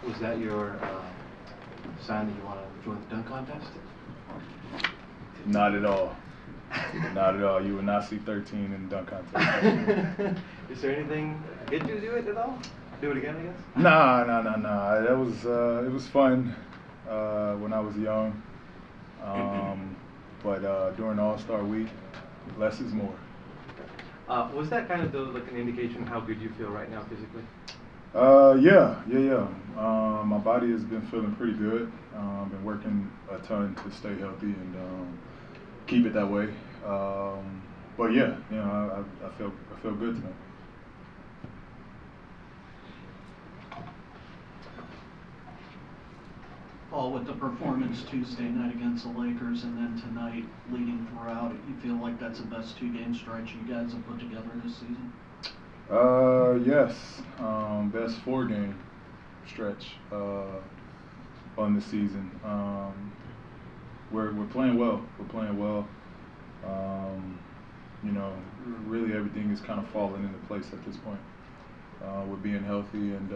Was that your sign that you want to join the dunk contest? Not at all. Not at all. You will not see 13 in the dunk contest. Is there anything get you to do it at all? Do it again, I guess? Nah. That was it was fun when I was young. But during All-Star Week, less is more. Was that kind of like an indication of how good you feel right now physically? Yeah. My body has been feeling pretty good. Been working a ton to stay healthy and keep it that way. But yeah, I feel good tonight. Paul, with the performance Tuesday night against the Lakers and then tonight leading throughout, you feel like that's the best two-game stretch you guys have put together this season? Yes. Best 4-game stretch on the season. We're playing well. Really everything is kind of falling into place at this point. We're being healthy and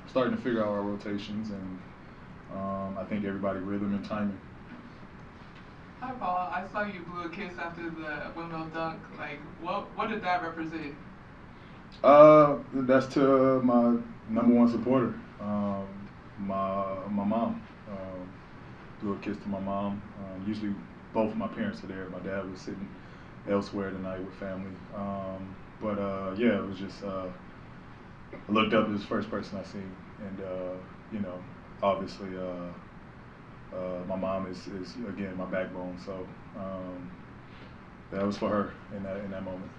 starting to figure out our rotations, and I think everybody rhythm and timing. Hi Paul, I saw you blew a kiss after the windmill dunk. Like, what did that represent? That's to my #1 supporter, my mom. Blew a kiss to my mom. Usually both of my parents are there. My dad was sitting elsewhere tonight with family. Yeah, it was just I looked up. It was the first person I seen, and obviously my mom is again my backbone. So that was for her in that moment.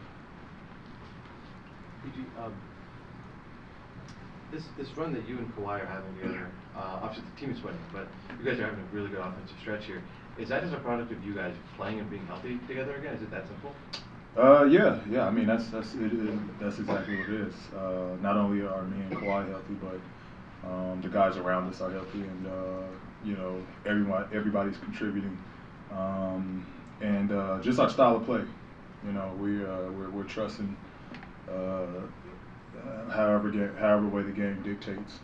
This run that you and Kawhi are having together, obviously the team is winning, but you guys are having a really good offensive stretch here. Is that just a product of you guys playing and being healthy together again? Is it that simple? Yeah. I mean, that's exactly what it is. Not only are me and Kawhi healthy, but the guys around us are healthy, and everybody's contributing, and just our style of play. We're trusting however way the game dictates,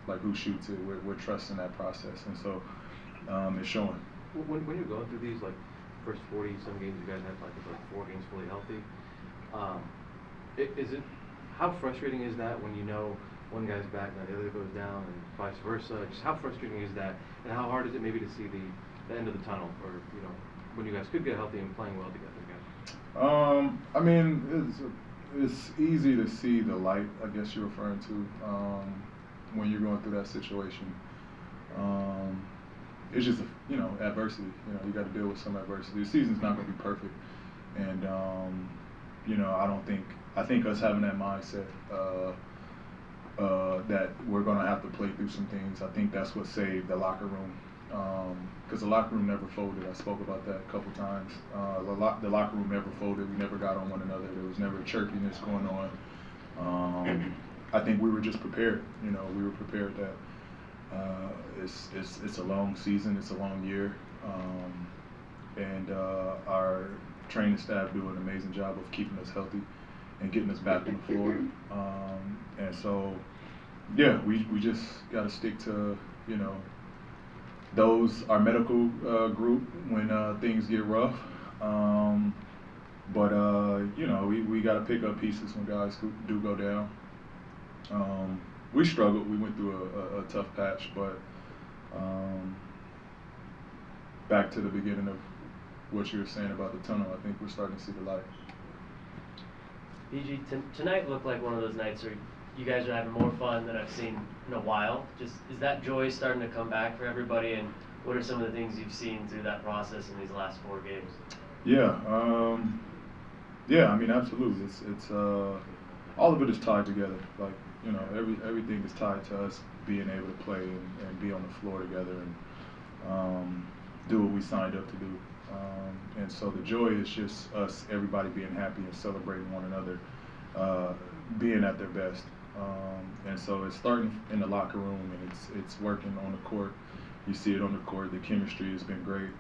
like who shoots it. We're trusting that process, and so it's showing. When you're going through these first 40-some games, you guys have like 4 games fully healthy. How frustrating is that when you know one guy's back and the other goes down, and vice versa? Just how frustrating is that, and how hard is it maybe to see the end of the tunnel, or when you guys could get healthy and playing well together again? I mean, it's easy to see the light, I guess you're referring to, when you're going through that situation. It's just adversity. You got to deal with some adversity. The season's not going to be perfect, and I think us having that mindset that we're going to have to play through some things. I think that's what saved the locker room, because the locker room never folded. I spoke about that a couple times. The locker room never folded. We never got on one another. There was never chirpiness going on. I think we were just prepared. We were prepared that it's a long season. It's a long year, and our training staff do an amazing job of keeping us healthy and getting us back on the floor. And so, yeah, we just got to stick to our medical group when things get rough. We got to pick up pieces when guys do go down. We struggled. We went through a tough patch, but back to the beginning of what you were saying about the tunnel, I think we're starting to see the light. PG, tonight looked like one of those nights where you guys are having more fun than I've seen in a while. Just is that joy starting to come back for everybody, and what are some of the things you've seen through that process in these last 4 games? Yeah, I mean, absolutely. It's all of it is tied together. Like everything is tied to us being able to play and be on the floor together and do what we signed up to do. And so the joy is just us, everybody being happy and celebrating one another, being at their best. And so it's starting in the locker room, and it's working on the court. You see it on the court. The chemistry has been great,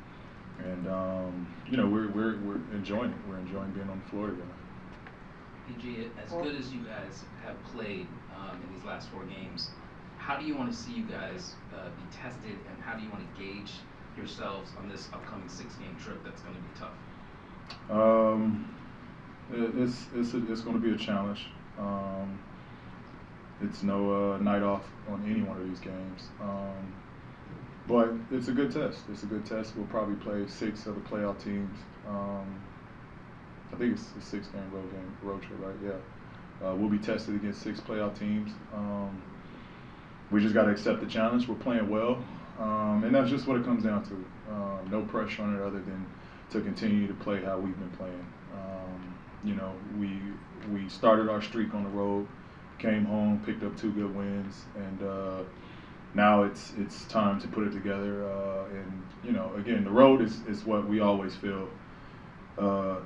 and we're enjoying it. We're enjoying being on the floor together. PG, as good as you guys have played in these last 4 games, how do you want to see you guys be tested, and how do you want to gauge yourselves on this upcoming 6-game trip that's going to be tough? It's going to be a challenge. It's no night off on any one of these games. But it's a good test. It's a good test. We'll probably play 6 of the playoff teams. I think it's a 6-game road trip, right? Yeah. We'll be tested against 6 playoff teams. We just got to accept the challenge. We're playing well, and that's just what it comes down to. No pressure on it other than to continue to play how we've been playing. We started our streak on the road, came home, picked up 2 good wins, and now it's time to put it together. And again, the road is what we always feel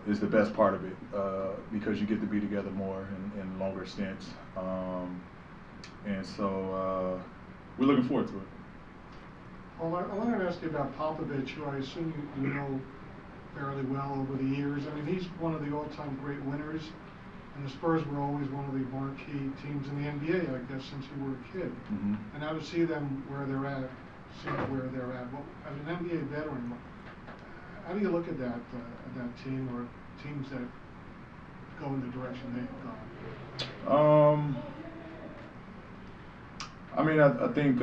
is the best part of it, because you get to be together more in longer stints. And so we're looking forward to it. Well, I wanted to ask you about Popovich, who I assume you know fairly well over the years. I mean, he's one of the all-time great winners, and the Spurs were always one of the marquee teams in the NBA, I guess, since you were a kid. Mm-hmm. And now to see them where they're at, well, as an NBA veteran, how do you look at that team, or teams that go in the direction they've gone? I mean, I think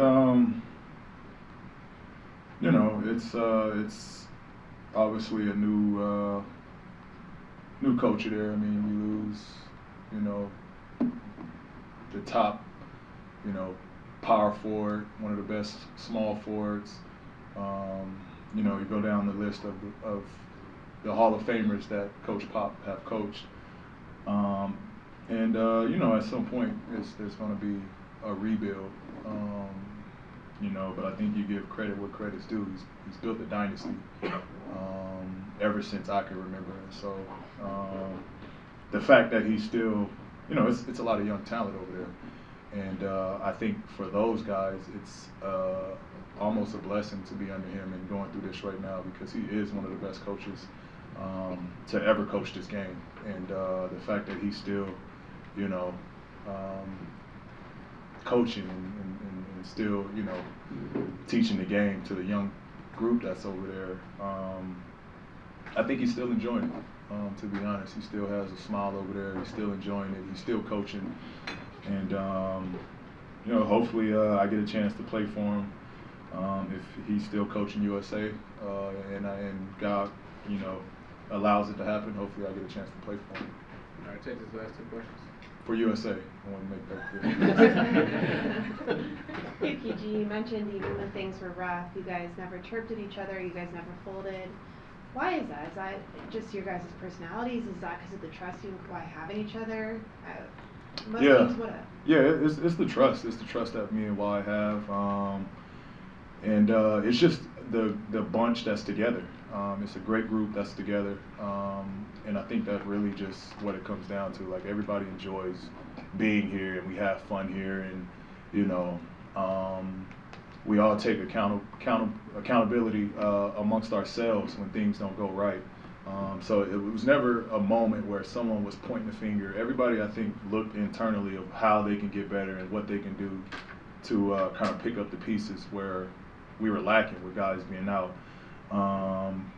it's obviously a new coach there. I mean, we lose, the top, power forward, one of the best small forwards. You go down the list of the Hall of Famers that Coach Pop have coached. At some point there's going to be a rebuild. But I think you give credit where credit's due. He's built a dynasty ever since I can remember. So the fact that he's still, it's a lot of young talent over there, and I think for those guys, it's almost a blessing to be under him and going through this right now, because he is one of the best coaches to ever coach this game, and the fact that he's still, coaching and still, teaching the game to the young group that's over there. I think he's still enjoying it, to be honest. He still has a smile over there. He's still enjoying it. He's still coaching. And, hopefully I get a chance to play for him if he's still coaching USA, and God, allows it to happen. Hopefully I get a chance to play for him. All right, take these last 2 questions. For USA, I want to make that clear. Hey PG, you mentioned even when things were rough, you guys never chirped at each other, you guys never folded. Why is that? Is that just your guys' personalities? Is that because of the trust you have in each other? It's the trust. It's the trust that me and Y have. It's just the bunch that's together. It's a great group that's together, and I think that's really just what it comes down to. Like, everybody enjoys being here, and we have fun here, and we all take accountability amongst ourselves when things don't go right. So it was never a moment where someone was pointing the finger. Everybody, I think, looked internally of how they can get better and what they can do to kind of pick up the pieces where we were lacking with guys being out.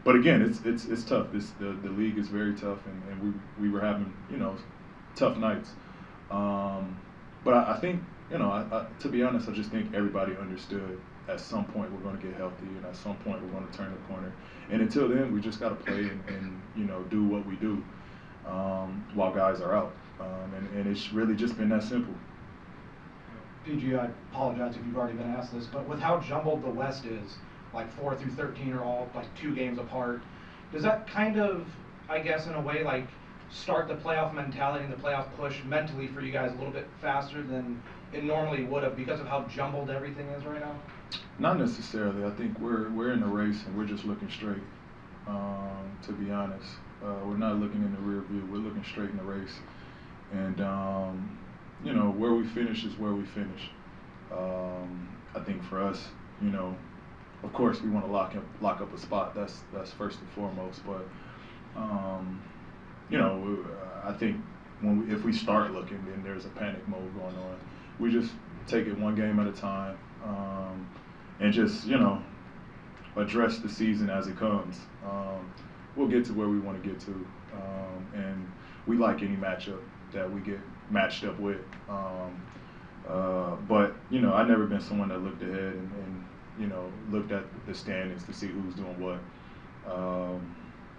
But again, it's tough. The league is very tough, and we were having tough nights. But I think to be honest, I just think everybody understood at some point we're going to get healthy, and at some point we're going to turn the corner. And until then, we just got to play and do what we do while guys are out. And it's really just been that simple. PG, I apologize if you've already been asked this, but with how jumbled the West is, like 4 through 13 are all like 2 games apart, does that kind of, I guess, in a way, like start the playoff mentality and the playoff push mentally for you guys a little bit faster than it normally would have because of how jumbled everything is right now? Not necessarily. I think we're in the race and we're just looking straight. To be honest, we're not looking in the rear view. We're looking straight in the race, and where we finish is where we finish. I think for us, of course, we want to lock up a spot. That's first and foremost. But I think if we start looking, then there's a panic mode going on. We just take it one game at a time, and just, you know, address the season as it comes. We'll get to where we want to get to, and we like any matchup that we get matched up with. But, you know, I've never been someone that looked ahead and you know, looked at the standings to see who's doing what.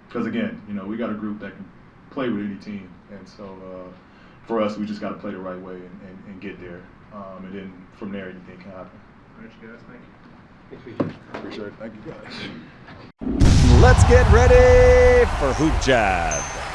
Because, again, you know, we got a group that can play with any team. And so for us, we just got to play the right way and get there. And then from there, anything can happen. All right, you guys, thank you. Thanks, PJ. Appreciate it. Thank you, guys. Let's get ready for Hoop Jab.